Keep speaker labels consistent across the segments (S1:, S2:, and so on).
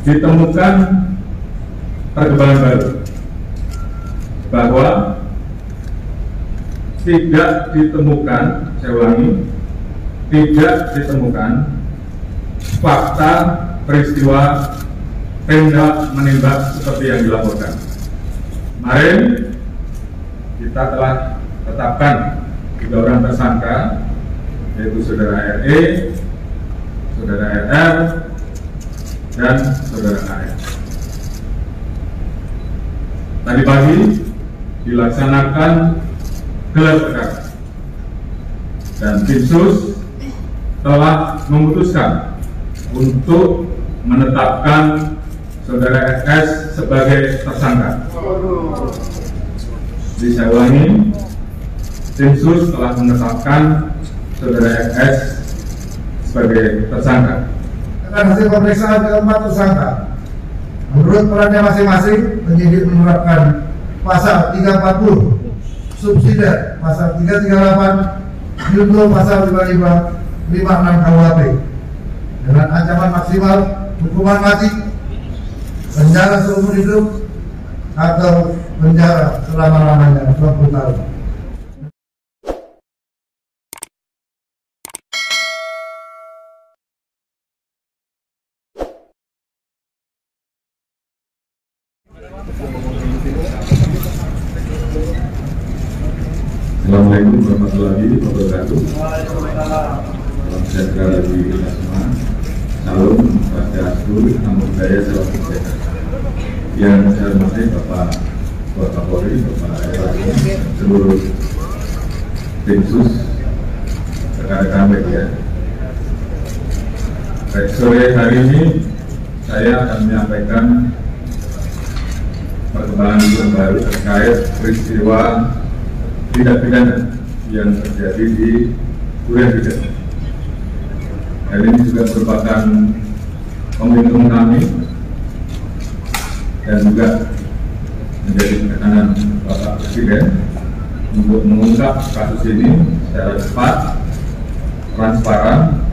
S1: ditemukan perkembangan baru bahwa tidak ditemukan, saya ulangi, tidak ditemukan fakta peristiwa tembak menembak seperti yang dilaporkan. Kemarin kita telah tetapkan 3 orang tersangka, yaitu saudara RE, saudara RR, dan saudara AR. Tadi pagi dilaksanakan gelar perkara dan tim sus telah memutuskan untuk menetapkan saudara RS sebagai tersangka. Saya ulangi, tim sus telah menetapkan saudara RS sebagai tersangka.
S2: Dengan hasil pemeriksaan keempat tersangka, menurut perannya masing-masing, penyidik menerapkan pasal 340 subsidiar, pasal 338 junto pasal 55 56 KUHP dengan ancaman maksimal hukuman mati, penjara seumur hidup, atau penjara selama-lamanya 20 tahun.
S1: Assalamualaikum warahmatullahi wabarakatuh. Salam sejahtera bagi kita semua. Salam Swastiastu, Namo Buddhaya, salam sejahtera. Yang saya hormati Bapak Kapolri, Bapak Erlangga, seluruh tim sus, rekan-rekan media. Baik, sore hari ini saya akan menyampaikan perkembangan baru terkait peristiwa tindak pidana yang terjadi di Durian Tiga. Hal ini juga merupakan komitmen kami dan juga menjadi tekanan Bapak Presiden untuk mengungkap kasus ini secara cepat, transparan,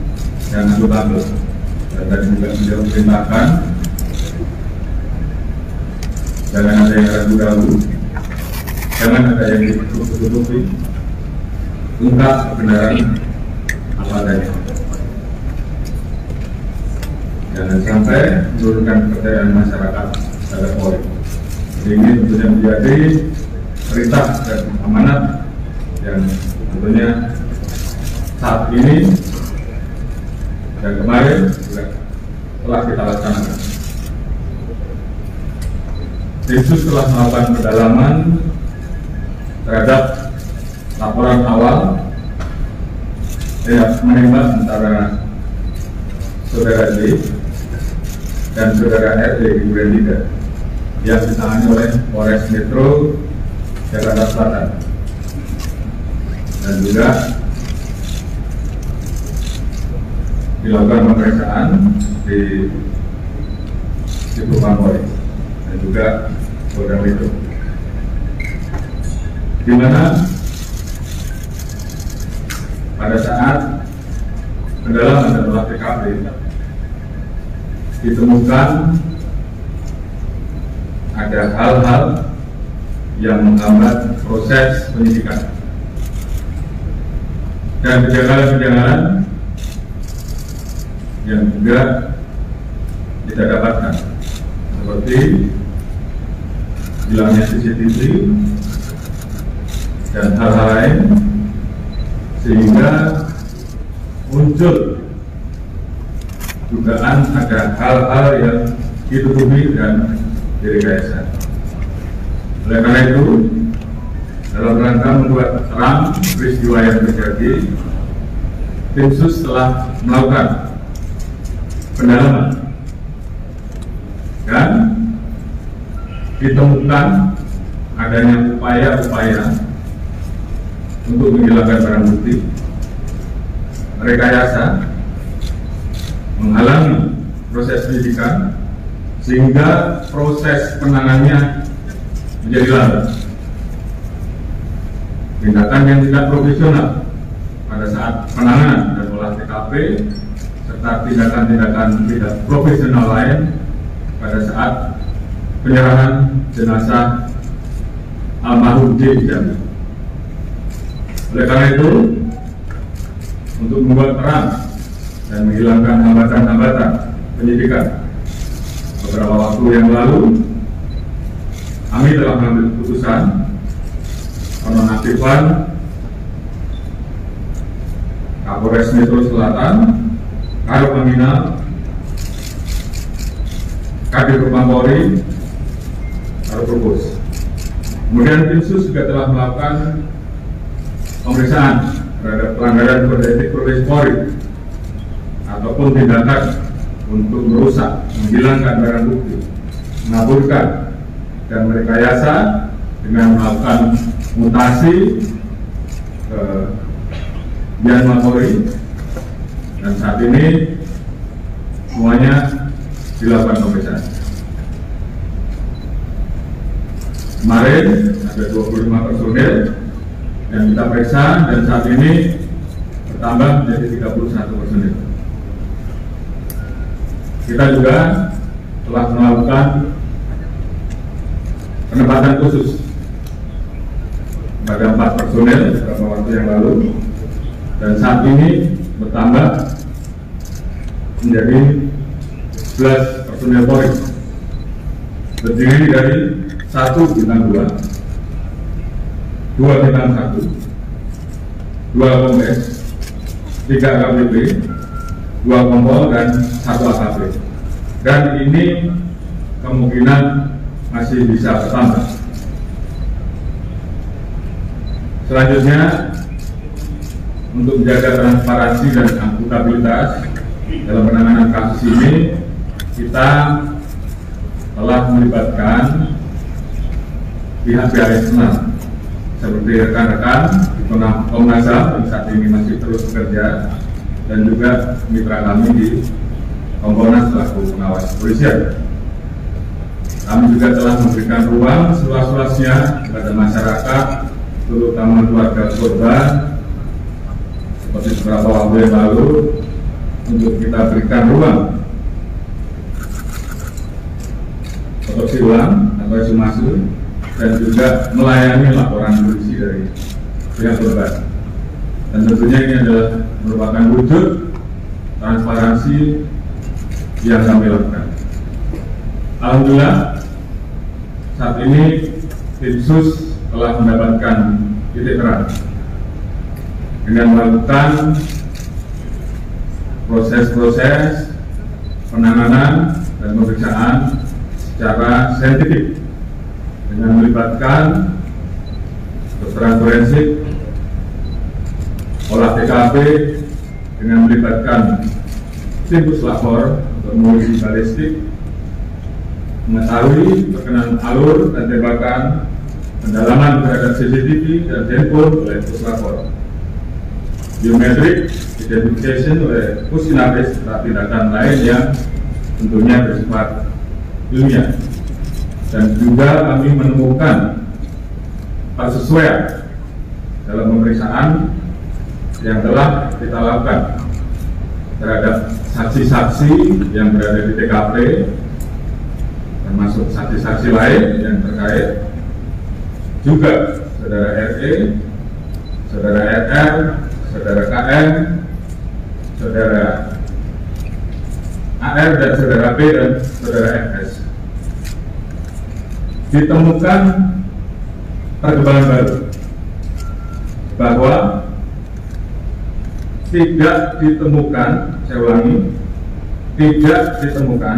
S1: dan akuntabel. Dan tadi juga sudah memerintahkan jangan ada yang ragu-ragu, jangan ada yang ditutup-tutupi, ungkap kebenaran apa adanya. Jangan sampai menurunkan kepercayaan masyarakat terhadap Polri. Ini tentunya menjadi perintah dan amanat yang tentunya saat ini dan kemarin juga telah kita laksanakan. Tim sus telah melakukan pendalaman terhadap laporan awal menembak antara saudara D dan saudara R di Durian Tiga yang ditangani oleh Polres Metro Jakarta Selatan, dan juga dilakukan pemeriksaan di Propam Polri dan juga Polda Metro, di mana pada saat pendalaman dan olah TKP ditemukan ada hal-hal yang menghambat proses penyidikan dan kejanggalan-kejanggalan yang juga kita dapatkan, seperti hilangnya CCTV dan hal-hal lain, sehingga muncul dugaan ada hal-hal yang ditutupi dan direkayasa. Oleh karena itu, dalam rangka membuat terang peristiwa yang terjadi, tim sus telah melakukan pendalaman dan ditemukan adanya upaya-upaya untuk menghilangkan barang bukti, rekayasa, menghalangi proses penyidikan sehingga proses penanganannya menjadi lambat. Tindakan yang tidak profesional pada saat penanganan dan olah TKP serta tindakan-tindakan tidak profesional lain pada saat penyerahan jenazah almarhum D di Jambi. Oleh karena itu, untuk membuat terang dan menghilangkan hambatan-hambatan penyidikan, beberapa waktu yang lalu kami telah mengambil keputusan penonaktifan Kapolres Metro Selatan, Kadif Aminal, Kadif Propam Polri, Kadif Propos. Kemudian tim sus juga telah melakukan pemeriksaan terhadap pelanggaran kode etik Profesi Polri ataupun tindakan untuk merusak, menghilangkan barang bukti, mengaburkan, dan merekayasa dengan melakukan mutasi ke Yanma Polri, dan saat ini semuanya dilakukan pemeriksaan. Kemarin ada 25 personil yang kita periksa dan saat ini bertambah menjadi 31 personil. Kita juga telah melakukan penempatan khusus pada 4 personil beberapa waktu yang lalu, dan saat ini bertambah menjadi 11 personil Polri, terdiri dari 1 bintang 2, 2 bintang 1, 2 kombes, 3 AKBP, 2 kompol, dan 1 AKP. Dan ini kemungkinan masih bisa bertambah. Selanjutnya, untuk menjaga transparansi dan akuntabilitas dalam penanganan kasus ini, kita telah melibatkan pihak-pihak eksternal seperti rekan-rekan di Komnas HAM yang saat ini masih terus bekerja, dan juga mitra kami di Komponas selaku pengawas kepolisian. Kami juga telah memberikan ruang seluas-luasnya kepada masyarakat, terutama keluarga korban, seperti beberapa waktu yang lalu, untuk kita berikan ruang otopsi ulang atau ekshumasi, dan juga melayani laporan polisi dari pihak korban. Dan tentunya ini adalah merupakan wujud transparansi yang kami lakukan. Alhamdulillah, saat ini tim sus telah mendapatkan titik terang dengan melakukan proses-proses penanganan dan pemeriksaan secara saintifik dengan melibatkan kedokteran forensik, olah TKP, dengan melibatkan tim puslapor untuk menguji balistik, mengetahui perkenalan alur dan tembakan, pendalaman terhadap CCTV dan handphone oleh puslapor, biometrik identification oleh Pusinabes, serta tindakan lain yang tentunya bersifat ilmiah. Dan juga kami menemukan persesuaian dalam pemeriksaan yang telah kita lakukan terhadap saksi-saksi yang berada di TKP, termasuk saksi-saksi lain yang terkait, juga saudara RE, saudara RR, saudara KM, saudara AR, dan saudara B, dan saudara FS. Ditemukan perkembangan baru bahwa tidak ditemukan, saya ulangi, tidak ditemukan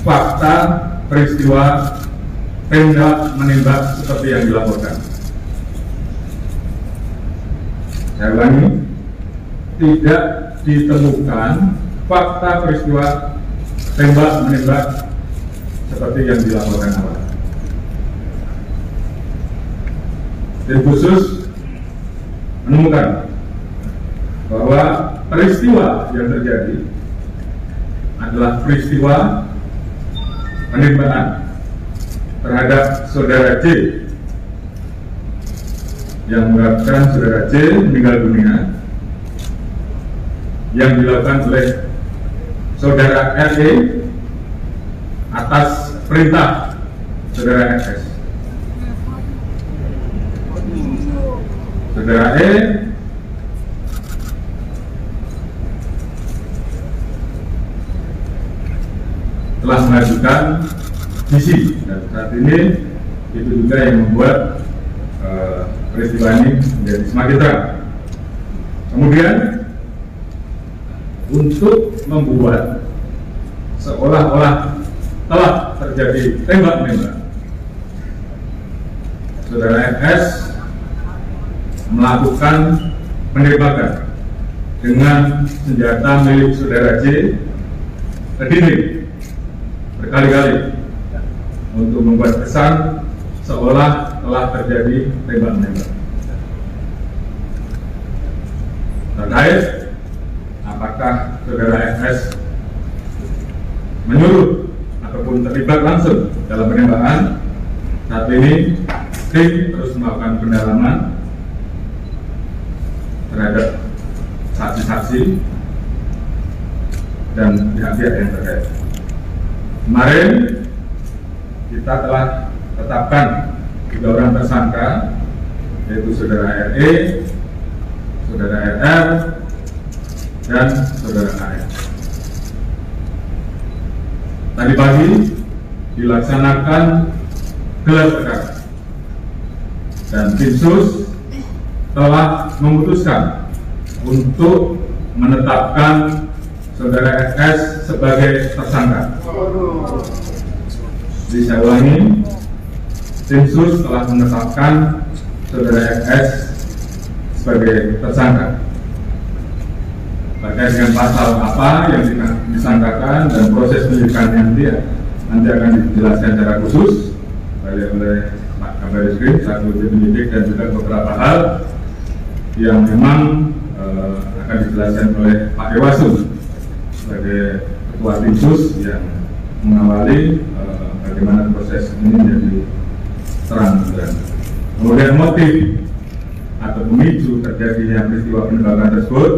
S1: fakta peristiwa tembak menembak seperti yang dilaporkan. Saya ulangi, tidak ditemukan fakta peristiwa tembak menembak seperti yang dilaporkan awal. Tim khusus menemukan bahwa peristiwa yang terjadi adalah peristiwa penembakan terhadap saudara J yang menyebabkan saudara J meninggal dunia, yang dilakukan oleh saudara RE atas perintah saudara FS. Saudara E telah mengajukan visi, dan saat ini itu juga yang membuat peristiwa ini menjadi semakin terang. Kemudian untuk membuat seolah-olah telah terjadi tembak-menembak, saudara FS melakukan penembakan dengan senjata milik saudara J ke dinding berkali-kali untuk membuat kesan seolah telah terjadi tembak-menembak. Terkait apakah saudara FS menyuruh ataupun terlibat langsung dalam penembakan, saat ini tim terus melakukan pendalaman terhadap saksi-saksi dan pihak-pihak yang terkait. Kemarin kita telah tetapkan 3 orang tersangka, yaitu saudara RE, saudara RR, dan saudara AR. Tadi pagi dilaksanakan gelar perkara dan tim sus telah memutuskan untuk menetapkan saudara FS sebagai tersangka. Jadi saya ulangi, tim sus telah menetapkan saudara FS sebagai tersangka. Terkait dengan pasal apa yang disangkakan dan proses penyidikan nanti akan dijelaskan secara khusus oleh Pak Kabariskrip, satu penyidik, dan juga beberapa hal yang memang akan dijelaskan oleh Pak Dewasu sebagai ketua tim sus yang mengawali bagaimana proses ini menjadi terang dan kemudian motif atau pemicu terjadinya peristiwa penembakan tersebut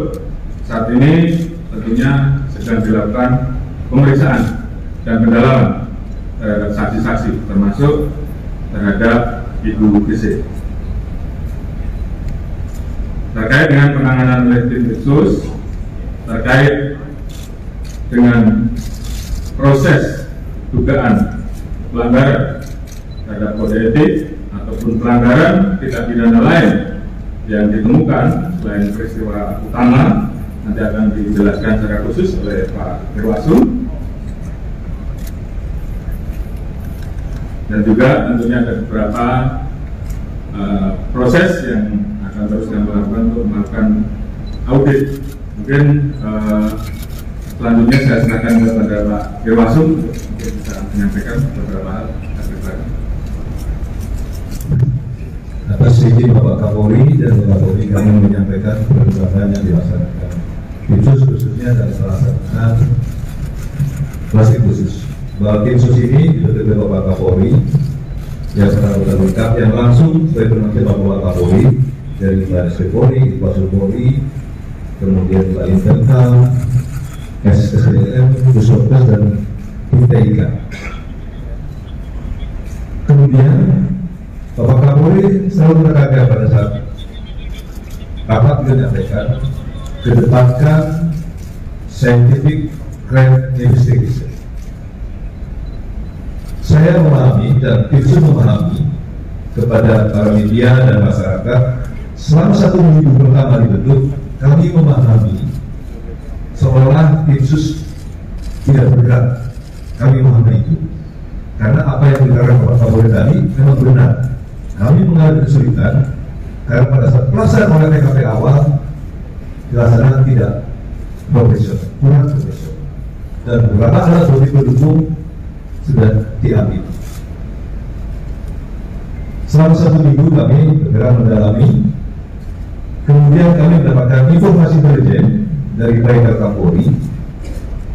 S1: saat ini tentunya sedang dilakukan pemeriksaan dan pendalaman terhadap saksi-saksi, termasuk terhadap Ibu GC. Terkait dengan penanganan oleh tim khusus terkait dengan proses dugaan pelanggaran terhadap kode etik ataupun pelanggaran tindak pidana lain yang ditemukan selain peristiwa utama, nanti akan dijelaskan secara khusus oleh Pak Dewasu, dan juga tentunya ada beberapa proses yang akan terus kami lakukan untuk melakukan audit. Mungkin selanjutnya saya serahkan kepada Pak Dewasu untuk bisa menyampaikan beberapa hal.
S3: Atas izin Bapak Kapolri dan Bapak Kapolri, kami menyampaikan perubahan yang dilaksanakan tim sus khususnya dan melaksanakan klasik khusus. Bahwa tim sus ini dibentuk oleh Bapak Kapolri yang bersangkutan lengkap yang langsung sesuai perintah Bapak Kapolri dari Baris Polri, Bapak Polri, kemudian Pak Internal, SSDM, Puskesmas, dan TIK. Kemudian Bapak Kapolri selalu menekankan pada saat rapat menyampaikan kedepankan scientific crime investigation. Saya memahami dan tim sus memahami kepada para media dan masyarakat selama 1 minggu pertama dibentuk, kami memahami seolah tim sus tidak bergerak. Kami memahami itu karena apa yang dikatakan Bapak Kapolri tadi memang benar. Kami mengalami kesulitan karena pada saat pelaksanaan oleh TKP awal dilaksanakan tidak profesional, kurang profesional, dan beberapa alat bukti pendukung sudah diambil. Selama 1 minggu kami bergerak mendalami, kemudian kami mendapatkan informasi intelijen dari Bapak Kapolri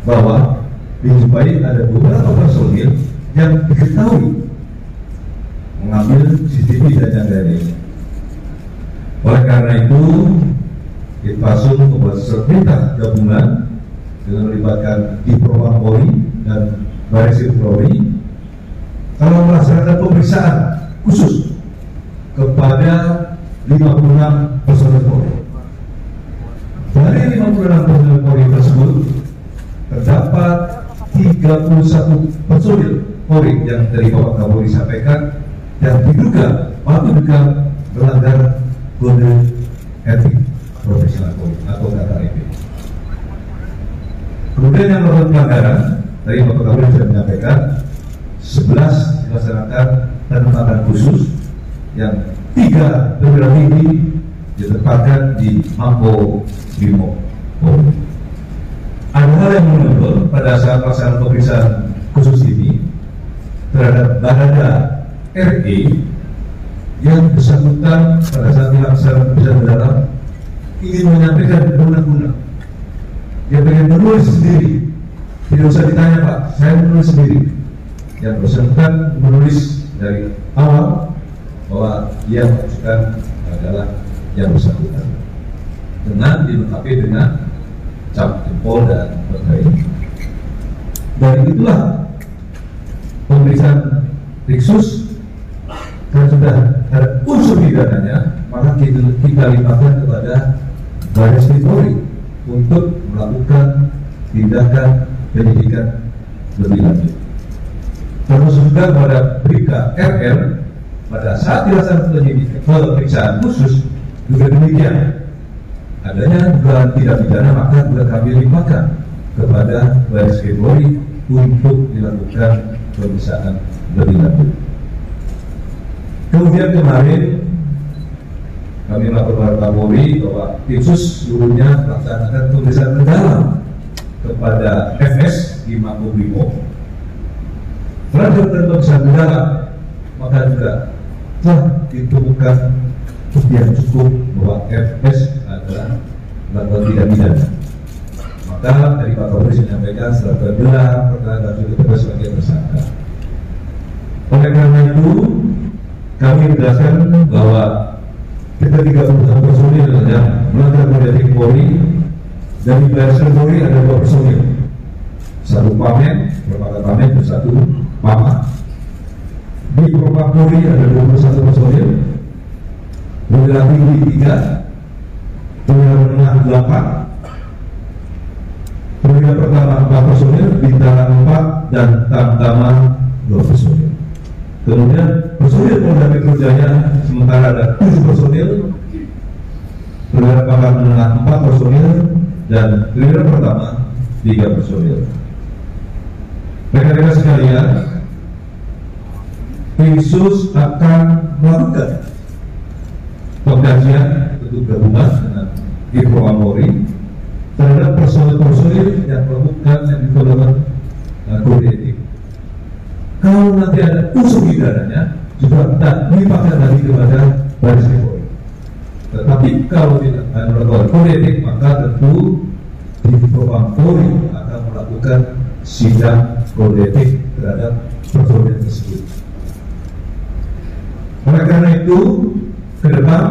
S3: bahwa dijumpai ada beberapa personil yang diketahui mengambil CCTV dan yang lainnya. Oleh karena itu, Itpasum membuat surat perintah gabungan dengan melibatkan di Propam Polri dan Barreskrim Polri kalau melaksanakan pemeriksaan khusus kepada 56 personel Polri. Dari 56 personel Polri tersebut terdapat 31 personil Polri yang dari Bapak Kapolri sampaikan yang diduga patut melanggar kode etik profesional Polri atau KKEP. Kemudian yang melakukan pelanggaran tadi Bapak Kapolri sudah menyampaikan 11 dilaksanakan penempatan khusus yang 3 perwira tinggi ditempatkan di Mako Brimob Polri. Ada hal yang menonjol pada saat pelaksanaan pemeriksaan khusus ini terhadap Barada RE yang bersangkutan pada saat dilaksanakan pemeriksaan mendalam ingin menyampaikan undang-undang. Dia pengen menulis sendiri, tidak usah ditanya Pak, saya menulis sendiri. Yang bersangkutan menulis dari awal bahwa dia maksudkan adalah yang bersangkutan dengan dilengkapi dengan cap jempol dan berbagai. Dari itulah pemeriksaan Riksus karena sudah ada unsur pidananya, maka kita limpahkan kepada Barreskrim Polri untuk melakukan tindakan penyidikan lebih lanjut. Termasuk juga kepada Bribka RR pada saat dilaksanakan penyidikan pemeriksaan khusus juga demikian. Adanya dugaan tidak pidana maka juga kami limpahkan kepada Barreskrim Polri untuk dilakukan pemeriksaan lebih lanjut. Kemudian kemarin kami melaporkan Kapolri bahwa tim sus seluruhnya melaksanakan pemeriksaan mendalam kepada FS di Mako Brimob. Setelah dilakukan pemeriksaan mendalam, maka juga telah ditemukan bukti yang cukup bahwa FS adalah melakukan tidak pidana. Maka dari Pak Kapolri menyampaikan setelah tergelar perkara dan juga sebagai tersangka. Oleh karena itu, kami menjelaskan bahwa kita 36 personil yang melanggar kode etik Polri. Dari Barreskrim Polri ada 2 personil, 1 pamen, merupakan pamen dan 1 pama. Di Propam Polri ada 21 personil, perwira tinggi 3, perwira menengah 8, perwira pertama 4 personil, bintang 4 dan tamtama 2 personil. Kemudian personil Polda Metro Jaya sementara ada 7 personil, perwira pangkat menengah 4 personil, dan perwira pertama 3 personil. Rekan-rekan sekalian, tim sus akan melakukan pengkajian untuk gabungan dengan Propam Polri terhadap personil-personil yang melakukan yang dikeluarkan kode etik. Kalau nanti ada unsur pidananya, juga kita limpahkan lagi kepada Barreskrim Polri. Tetapi kalau tidak melakukan kode etik, maka tentu di Propam Polri akan melakukan sidang kode etik terhadap personil tersebut. Oleh karena itu, ke depan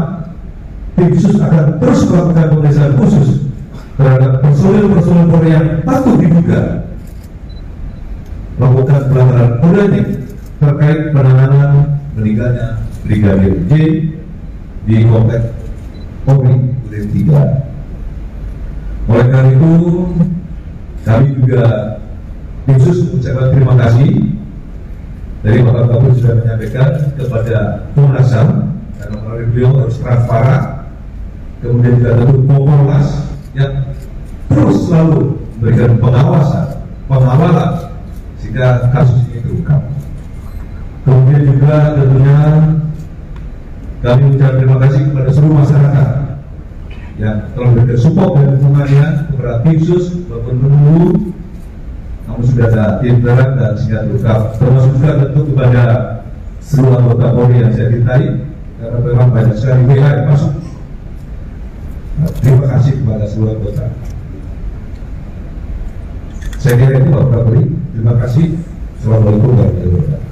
S3: tim sus akan terus melakukan pemeriksaan khusus terhadap personil-personil Polri yang patut diduga melakukan pelanggaran kode etik terkait penanganan meninggalnya Brigadir J di Komplek Polri Duren 3. Oleh karena itu, kami juga tim sus mengucapkan terima kasih dari Bapak Kapolri sudah menyampaikan kepada Komnas HAM karena melalui beliau harus transparan, kemudian juga tentu Kompolnas yang terus selalu memberikan pengawalan sehingga kasus ini terungkap. Kemudian juga tentunya kami mengucapkan terima kasih kepada seluruh masyarakat yang telah memberikan support dan dukungannya kepada tim sus maupun menunggu, namun sudah ada tim terang dan sehingga terungkap. Termasuk juga tentu kepada seluruh anggota Polri yang saya cintai karena memang banyak sekali WA yang masuk. Terima kasih kepada seluruh anggota. Saya kira itu Pak Kapolri. Terima kasih. Assalamualaikum warahmatullahi wabarakatuh.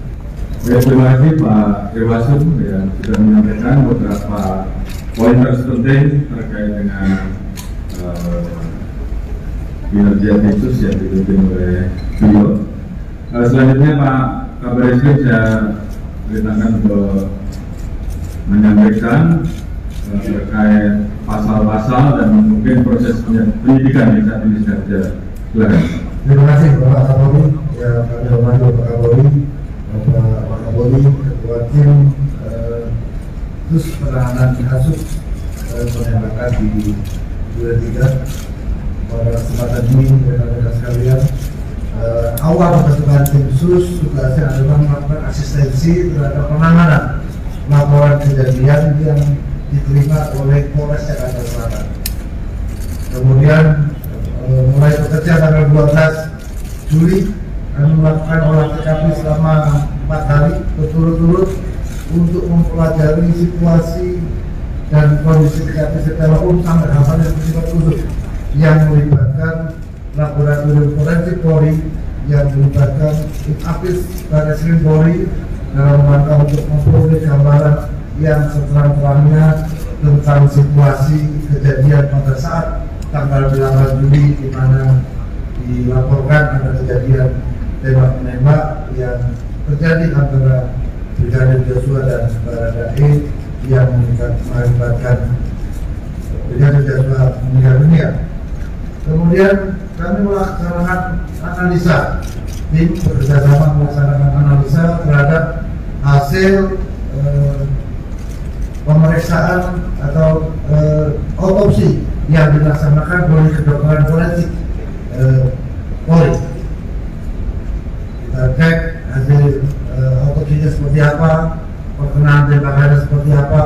S1: Ya, terima kasih Pak Irwasum yang sudah menyampaikan beberapa poin penting terkait dengan kinerja tim sus yang dipimpin oleh beliau. Selanjutnya Pak Kabar Eskrim saya perintahkan untuk menyampaikan terkait pasal-pasal dan mungkin proses penyidikan yang saat ini sedang berjalan. Silakan.
S2: Terima kasih Bapak Kapolri, yang kami hormati Bapak Kapolri, Bapak Kapolri, Ketua Tim terus penanganan kasus penembakan di Duren 3. Pada kesempatan ini, rekan-rekan sekalian, awal pembentukan tim khusus tugasnya adalah melakukan asistensi terhadap penanganan laporan kejadian yang diterima oleh Polres Jakarta Selatan. Kemudian mulai bekerja tanggal 12 Juli kami melakukan olah TKP selama 4 hari berturut-turut untuk mempelajari situasi dan kondisi TKP secara umum sampai hal yang bersifat khusus yang melibatkan laboratorium forensik Polri, yang melibatkan Apis Barreskrim Polri dalam rangka untuk memperoleh gambaran yang seterang-terangnya tentang situasi kejadian pada saat tanggal 8 Juli di mana dilaporkan ada kejadian tembak-menembak yang terjadi antara Brigadir Joshua dan Baradae yang mengakibatkan Brigadir Joshua meninggal dunia. Kemudian kami melaksanakan analisa, tim bekerjasama melaksanakan analisa terhadap hasil pemeriksaan atau otopsi yang dilaksanakan oleh kedokteran forensik Polri. Kita cek hasil otopsinya seperti apa, perkenaan tembakannya seperti apa,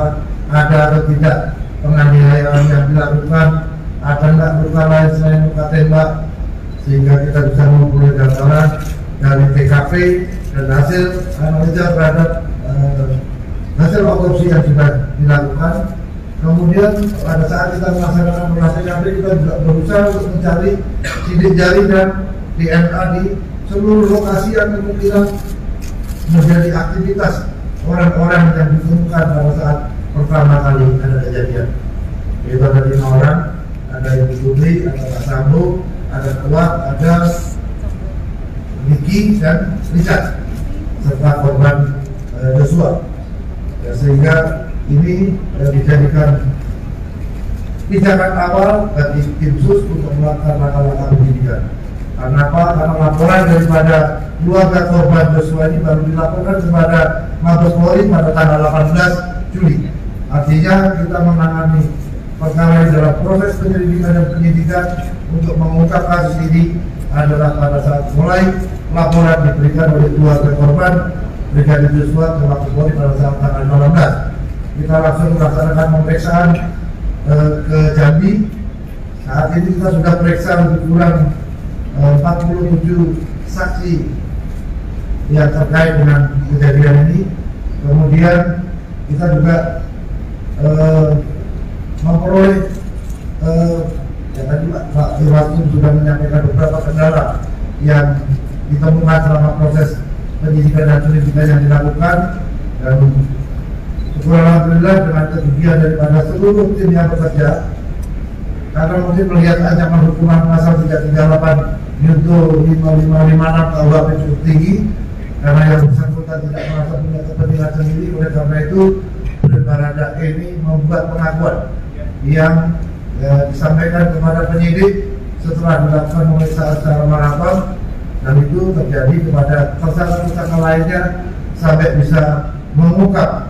S2: ada atau tidak penganiayaan yang dilakukan, ada nggak luka lain selain luka tembak, sehingga kita bisa memperoleh gambaran dari TKP dan hasil analisa terhadap hasil otopsi yang sudah dilakukan. Kemudian pada saat kita melaksanakan olah TKP, kita juga berusaha untuk mencari sidik jari dan DNA di seluruh lokasi yang kemungkinan menjadi aktivitas orang-orang yang ditemukan pada saat pertama kali ada kejadian. Itu ada 5 orang, ada Ibu Putri, ada Pak Sambo, ada Kuat, ada Niki dan Richard, serta korban Joshua. Ya, sehingga ini dijadikan pijakan awal bagi tim sus untuk melakukan langkah-langkah penyidikan. Karena apa? Karena laporan daripada keluarga korban Joshua ini baru dilaporkan kepada Mabes Polri pada tanggal 18 Juli. Artinya kita menangani perkara ini dalam proses penyelidikan dan penyidikan untuk mengungkap kasus ini adalah pada saat mulai laporan diberikan oleh keluarga korban Brigadir Joshua ke Mabes Polri pada saat tanggal 18. Kita langsung melaksanakan pemeriksaan ke Jambi. Saat ini kita sudah periksa lebih kurang 47 saksi yang terkait dengan kejadian ini. Kemudian kita juga memperoleh ya tadi Pak Irwasum sudah menyampaikan beberapa kendala yang ditemukan selama proses penyidikan dan penyelidikan yang dilakukan, dan alhamdulillah dengan kegigihan daripada seluruh tim yang bekerja, karena mungkin melihat ancaman hukuman pasal 338 Junto 5556 KUHP cukup tinggi, karena yang bersangkutan tidak merasa punya kepentingan sendiri. Oleh karena itu Baradae ini membuat pengakuan yang disampaikan kepada penyidik setelah dilakukan pemeriksaan secara maraton, dan itu terjadi kepada tersangka-tersangka lainnya sampai bisa mengungkap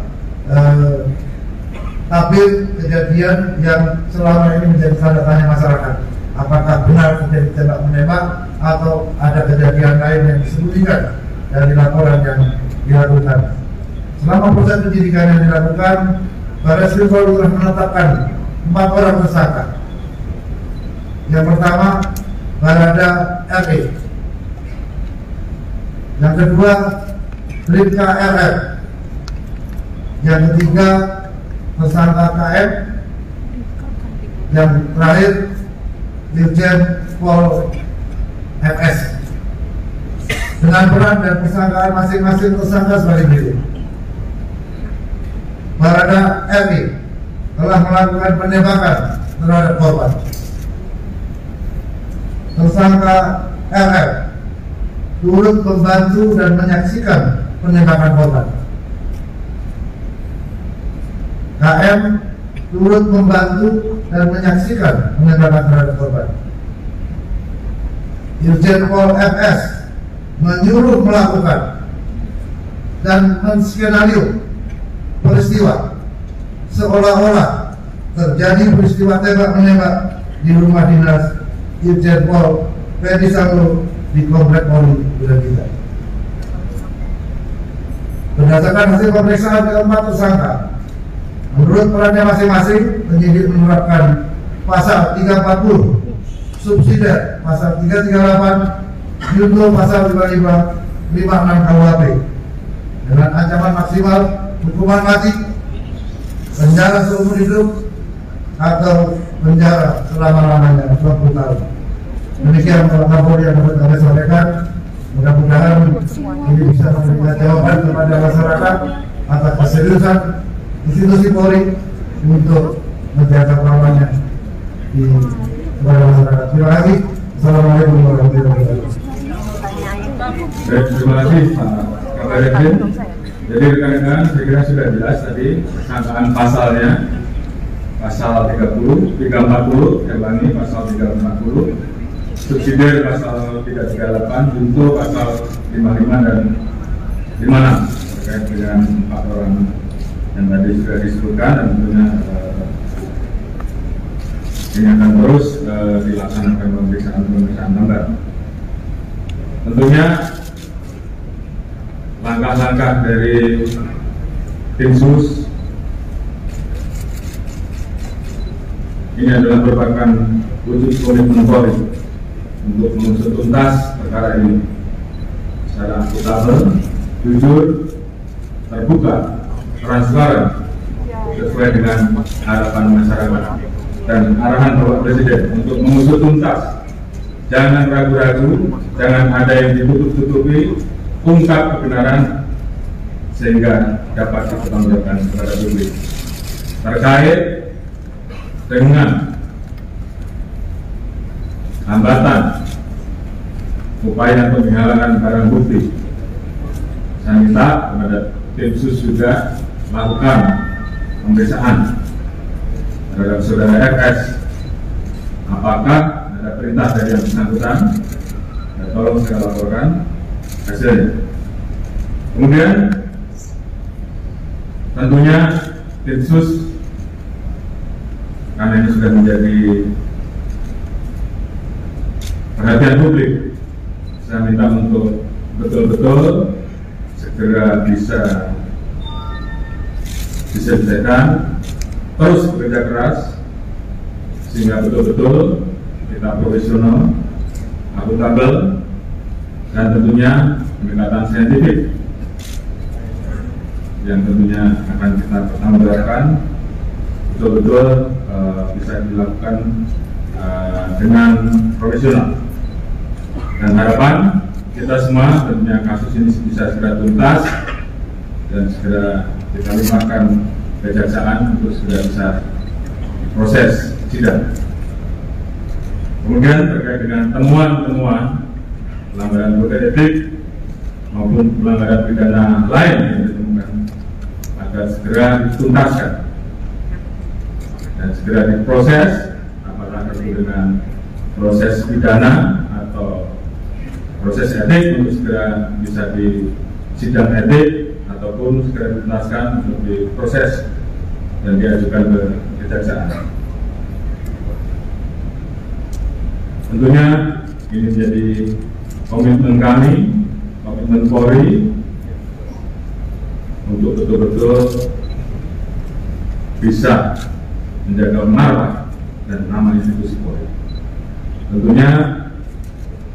S2: tabir kejadian yang selama ini menjadi tanda tanya masyarakat. Apakah benar terjadi tembak menembak atau ada kejadian lain yang disembunyikan dari laporan yang dilakukan. Selama proses penyidikan yang dilakukan, Barreskrim Polri telah menetapkan 4 orang tersangka. Yang pertama, Barada RE. Yang kedua, Bribka RF. Yang ketiga, tersangka KM. Yang terakhir, Dirjen Pol FS. Dengan peran dan persangkaan masing-masing tersangka sebagai berikut. Barada RI telah melakukan penembakan terhadap korban. Tersangka RF turut membantu dan menyaksikan penembakan korban. KM turut membantu dan menyaksikan penembakan terhadap korban. Irjen Pol FS menyuruh melakukan dan menskenario peristiwa seolah-olah terjadi peristiwa tembak-menembak di rumah dinas Irjen Pol Ferdi Sambo di Komplek Polri Duren Tiga. Berdasarkan hasil pemeriksaan keempat tersangka, menurut perannya masing-masing, penyidik menerapkan pasal 340 subsidiar pasal 338 junto pasal 55 56 KUHP dengan ancaman maksimal hukuman mati, penjara seumur hidup, atau penjara selama-lamanya 20 tahun. Demikian Bapak Kapolri yang dapat kami sampaikan. Mudah-mudahan ini bisa memberikan jawaban kepada masyarakat atas keseriusan institusi Polri untuk menjaga keamanannya di kepada masyarakat. Terima kasih. Assalamualaikum warahmatullahi wabarakatuh.
S1: Terima kasih Pak Kabar Eskrim. Jadi rekan-rekan, saya kira sudah jelas tadi sangkaan pasalnya, pasal 30, 340, saya ulangi, pasal 340, subsidiar pasal 338, junto pasal 55 dan 56 terkait dengan 4 orang yang tadi sudah disebutkan, dan tentunya ini akan terus dilaksanakan pemeriksaan tambahan. Tentunya langkah-langkah dari tim sus ini adalah merupakan wujud komitmen Polri untuk mengusut tuntas perkara ini secara akuntabel, jujur, terbuka, transparan, sesuai dengan harapan masyarakat dan arahan Bapak Presiden untuk mengusut tuntas. Jangan ragu-ragu, jangan ada yang ditutup-tutupi, ungkap kebenaran sehingga dapat dipertanggungjawabkan kepada publik terkait dengan hambatan upaya penghalangan barang bukti. Saya minta kepada tim sus juga melakukan pemeriksaan terhadap saudara FS. Apakah ada perintah dari yang bersangkutan? Ya, tolong saya laporkan hasilnya. Kemudian tentunya tim sus, karena ini sudah menjadi perhatian publik, saya minta untuk betul-betul segera bisa diselesaikan, terus bekerja keras sehingga betul-betul kita profesional, akuntabel, dan tentunya pendekatan saintifik yang tentunya akan kita pertanggungjawabkan betul-betul bisa dilakukan dengan profesional. Dan harapan kita semua tentunya kasus ini bisa segera tuntas dan segera kita limpahkan kejaksaan untuk segera bisa proses sidang. Kemudian terkait dengan temuan-temuan pelanggaran kode etik maupun pelanggaran pidana lain yang ditemukan agar segera dituntaskan dan segera diproses, apakah itu dengan proses pidana atau proses etik untuk segera bisa di sidang etik ataupun segera dituntaskan untuk diproses dan diajukan ke kejaksaan. Tentunya ini menjadi komitmen kami, komitmen Polri untuk betul-betul bisa menjaga marwah dan nama institusi Polri. Tentunya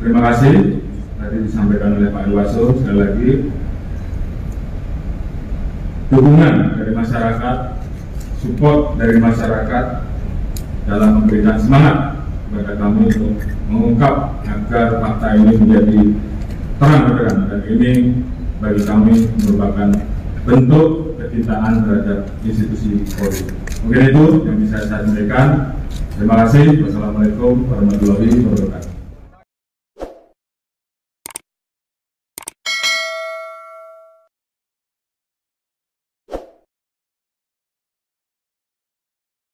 S1: terima kasih tadi disampaikan oleh Pak Irwaso, sekali lagi dukungan dari masyarakat, support dari masyarakat dalam memberikan semangat kepada kami untuk mengungkap agar fakta ini menjadi terang benderang, dan ini bagi kami merupakan bentuk kecintaan terhadap institusi Polri. Mungkin itu yang bisa saya sampaikan. Terima kasih. Wassalamualaikum warahmatullahi wabarakatuh.